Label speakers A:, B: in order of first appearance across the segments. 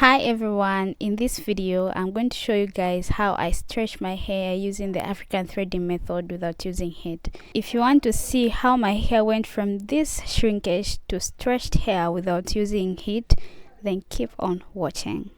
A: Hi everyone, in this video I'm going to show you guys how I stretch my hair using the African threading method without using heat. If you want to see how my hair went from this shrinkage to stretched hair without using heat, then keep on watching.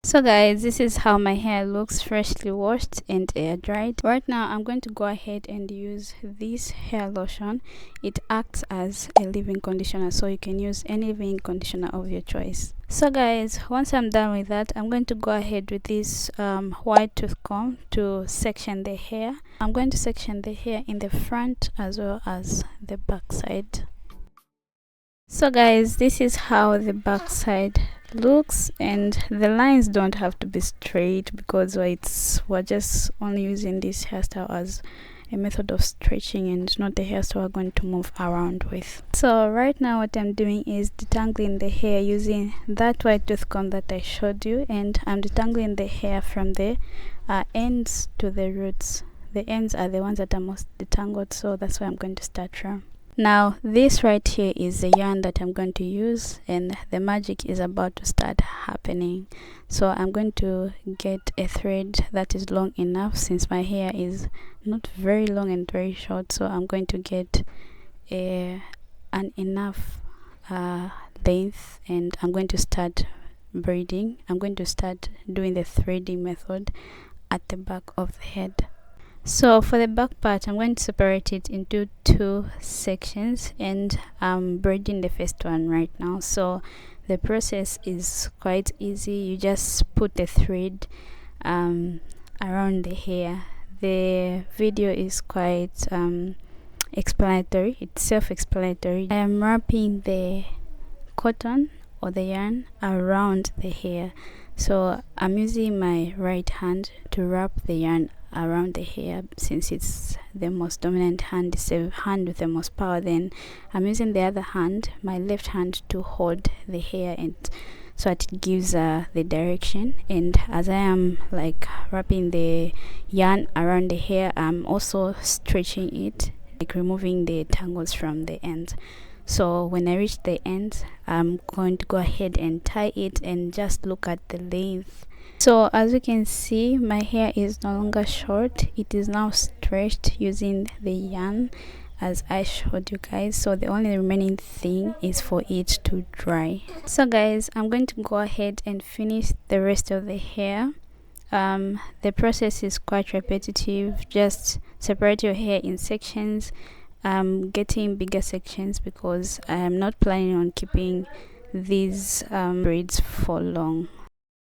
A: So guys, this is how my hair looks freshly washed and air dried. Right now I'm going to go ahead and use this hair lotion. It acts as a leave-in conditioner, so you can use any leave-in conditioner of your choice. So guys, once I'm done with that, I'm going to go ahead with this wide tooth comb to section the hair. I'm going to section the hair in the front as well as the back side. So guys, this is how the back side looks, and the lines don't have to be straight because we're just only using this hairstyle as a method of stretching and not the hairstyle we're going to move around with. So right now what I'm doing is detangling the hair using that white tooth comb that I showed you, and I'm detangling the hair from the ends to the roots. The ends are the ones that are most detangled, so that's where I'm going to start from. Now this right here is the yarn that I'm going to use, and the magic is about to start happening. So I'm going to get a thread that is long enough, since my hair is not very long and very short, so I'm going to get an enough length, and I'm going to start braiding. I'm going to start doing the threading method at the back of the head. So for the back part, I'm going to separate it into two sections, and I'm braiding the first one right now. So the process is quite easy. You just put the thread around the hair. The video is quite explanatory. It's self-explanatory. I am wrapping the cotton or the yarn around the hair. So I'm using my right hand to wrap the yarn around the hair, since it's the most dominant hand, it's the hand with the most power. Then I'm using the other hand, my left hand, to hold the hair, and so that it gives the direction. And as I am like wrapping the yarn around the hair, I'm also stretching it, like removing the tangles from the ends. So when I reach the end, I'm going to go ahead and tie it and just look at the length. So as you can see, my hair is no longer short. It is now stretched using the yarn as I showed you guys. So the only remaining thing is for it to dry. So guys, I'm going to go ahead and finish the rest of the hair. The process is quite repetitive. Just separate your hair in sections. I'm getting bigger sections because I am not planning on keeping these braids for long.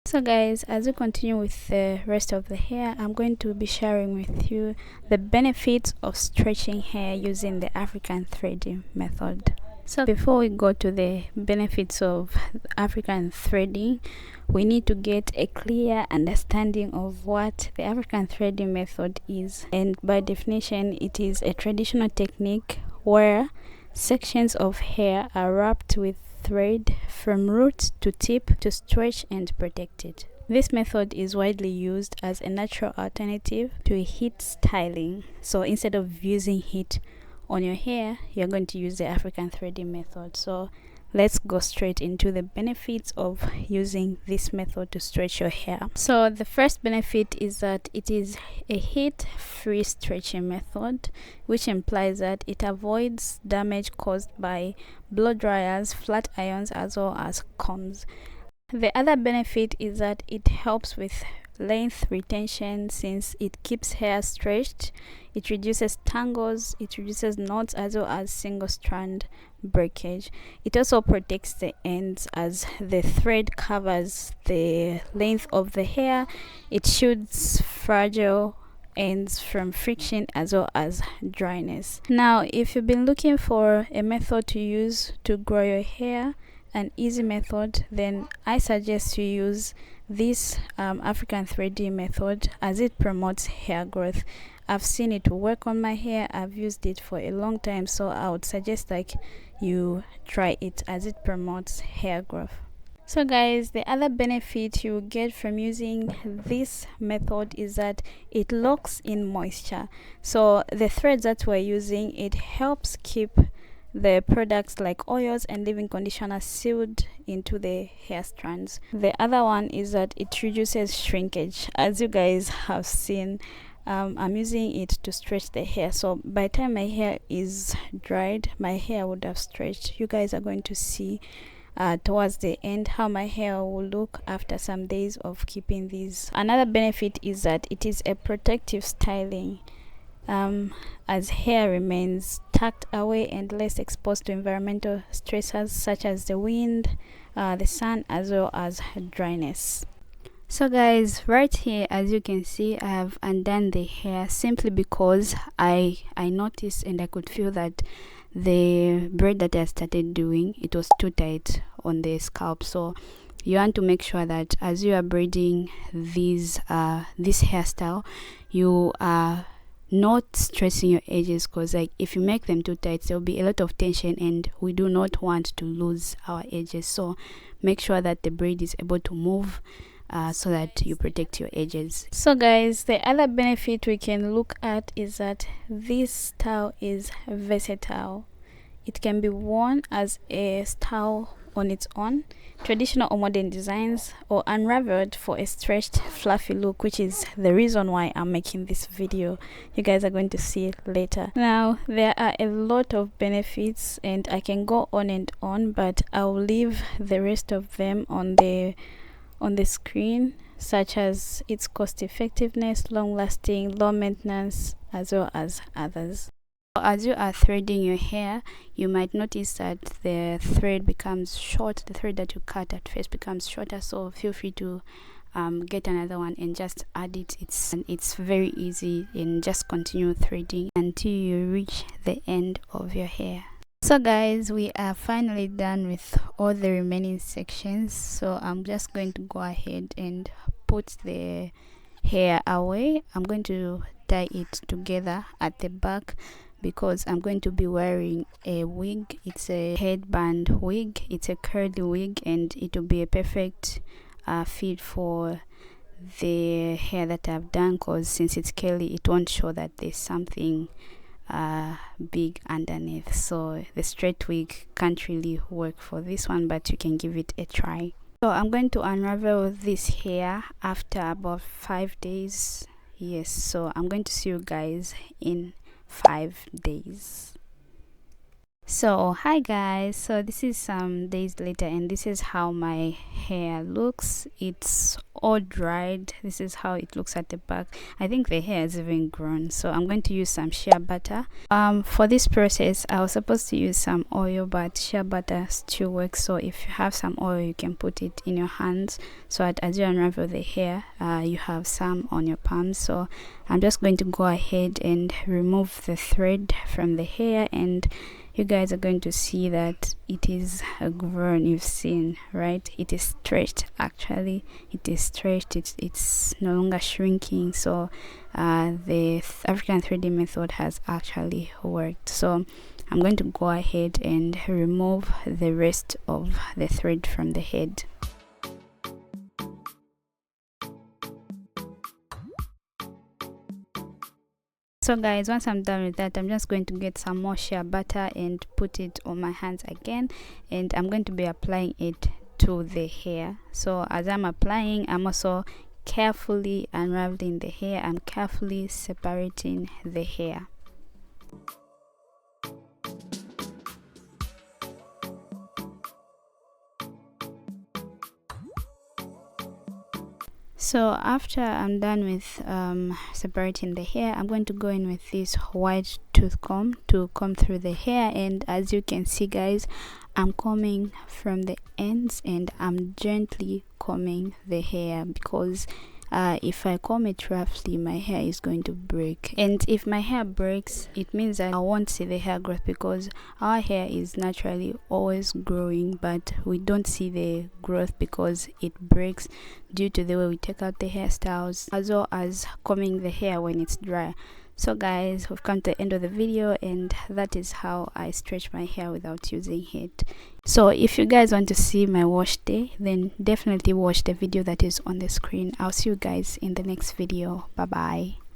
A: So guys, as we continue with the rest of the hair, I'm going to be sharing with you the benefits of stretching hair using the African threading method. So before we go to the benefits of African threading, we need to get a clear understanding of what the African threading method is. And by definition, it is a traditional technique where sections of hair are wrapped with thread from root to tip to stretch and protect it. This method is widely used as a natural alternative to heat styling. So instead of using heat on your hair, you're going to use the African threading method. So let's go straight into the benefits of using this method to stretch your hair. So the first benefit is that it is a heat-free stretching method, which implies that it avoids damage caused by blow dryers, flat irons, as well as combs. The other benefit is that it helps with length retention, since it keeps hair stretched. It reduces tangles, it reduces knots, as well as single strand breakage. It also protects the ends as the thread covers the length of the hair. It shields fragile ends from friction as well as dryness. Now, if you've been looking for a method to use to grow your hair, an easy method, then I suggest you use this African threading method, as it promotes hair growth. I've seen it work on my hair. I've used it for a long time, so I would suggest like you try it, as it promotes hair growth. So guys, the other benefit you get from using this method is that it locks in moisture. So the threads that we're using, it helps keep the products like oils and leave-in conditioner sealed into the hair strands. The other one is that it reduces shrinkage. As you guys have seen, I'm using it to stretch the hair, so by the time my hair is dried, my hair would have stretched. You guys are going to see towards the end how my hair will look after some days of keeping these. Another benefit is that it is a protective styling, as hair remains tucked away and less exposed to environmental stressors such as the wind, the sun, as well as dryness. So guys, right here, as you can see, I have undone the hair simply because I noticed and I could feel that the braid that I started doing, it was too tight on the scalp. So you want to make sure that as you are braiding this hairstyle, you are not stressing your edges, because like if you make them too tight, there will be a lot of tension and we do not want to lose our edges. So make sure that the braid is able to move so that you protect your edges. So guys, the other benefit we can look at is that this style is versatile. It can be worn as a style on its own, traditional or modern designs, or unraveled for a stretched fluffy look, which is the reason why I'm making this video. You guys are going to see it later. Now there are a lot of benefits and I can go on and on, but I'll leave the rest of them on the screen, such as its cost effectiveness, long lasting, low maintenance, as well as others. As you are threading your hair, you might notice that the thread becomes short. The thread that you cut at first becomes shorter, so feel free to get another one and just add it. It's very easy, and just continue threading until you reach the end of your hair. So guys, we are finally done with all the remaining sections, so I'm just going to go ahead and put the hair away. I'm going to tie it together at the back because I'm going to be wearing a wig. It's a headband wig, it's a curly wig, and it will be a perfect fit for the hair that I've done, because since it's curly, it won't show that there's something big underneath. So the straight wig can't really work for this one, but you can give it a try. So I'm going to unravel this hair after about 5 days. Yes, so I'm going to see you guys in 5 days. So hi guys, so this is some days later and this is how my hair looks. It's all dried. This is how it looks at the back. I think the hair is even grown, so I'm going to use some shea butter. For this process I was supposed to use some oil, but shea butter still works. So if you have some oil, you can put it in your hands so that as you unravel the hair, you have some on your palms. So I'm just going to go ahead and remove the thread from the hair, and you guys are going to see that it is grown. You've seen, right? It is stretched. Actually, it is stretched. It's no longer shrinking. So the African threading method has actually worked. So I'm going to go ahead and remove the rest of the thread from the head. So guys, once I'm done with that, I'm just going to get some more shea butter and put it on my hands again, and I'm going to be applying it to the hair. So as I'm applying, I'm also carefully unraveling the hair. I'm carefully separating the hair. So after I'm done with separating the hair, I'm going to go in with this white tooth comb to comb through the hair. And as you can see guys, I'm combing from the ends and I'm gently combing the hair, because if I comb it roughly, my hair is going to break, and if my hair breaks, it means that I won't see the hair growth, because our hair is naturally always growing, but we don't see the growth because it breaks due to the way we take out the hairstyles, as well as combing the hair when it's dry. So guys, we've come to the end of the video, and that is how I stretch my hair without using heat. So if you guys want to see my wash day, then definitely watch the video that is on the screen. I'll see you guys in the next video. Bye bye.